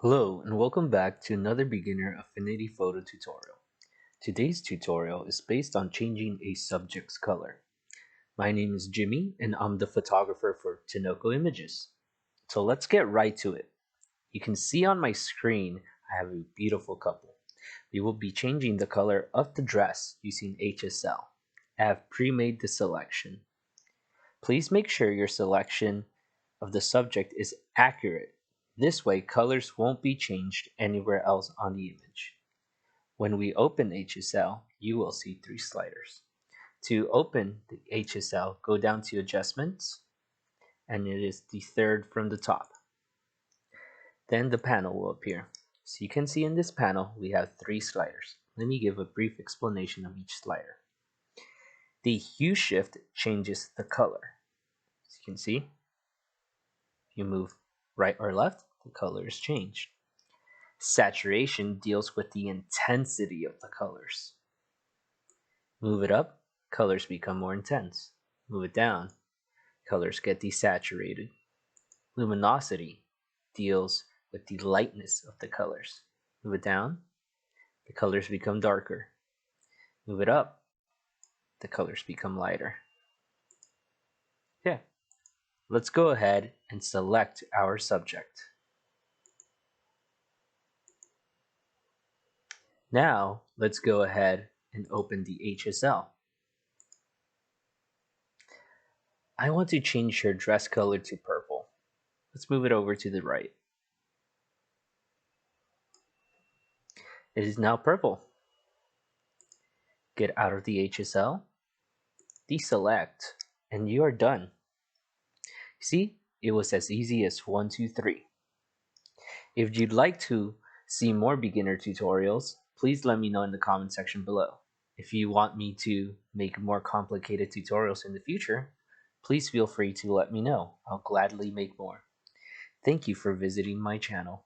Hello and welcome back to another beginner Affinity photo tutorial. Today's tutorial is based on changing a subject's color. My name is Jimmy and I'm the photographer for Tinoco Images. So let's get right to it. You can see on my screen I have a beautiful couple. We will be changing the color of the dress using HSL. I have pre-made the selection. Please make sure your selection of the subject is accurate. This way, colors won't be changed anywhere else on the image. When we open HSL, you will see three sliders. To open the HSL, go down to Adjustments, and it is the third from the top. Then the panel will appear. So you can see in this panel, we have three sliders. Let me give a brief explanation of each slider. The hue shift changes the color. As you can see, if you move right or left, the color is changed. Saturation deals with the intensity of the colors. Move it up, colors become more intense. Move it down, colors get desaturated. Luminosity deals with the lightness of the colors. Move it down, the colors become darker. Move it up, the colors become lighter. Okay, let's go ahead and select our subject. Now, let's go ahead and open the HSL. I want to change her dress color to purple. Let's move it over to the right. It is now purple. Get out of the HSL, deselect, and you are done. See, it was as easy as 1, 2, 3. If you'd like to see more beginner tutorials, please let me know in the comment section below. If you want me to make more complicated tutorials in the future, please feel free to let me know. I'll gladly make more. Thank you for visiting my channel.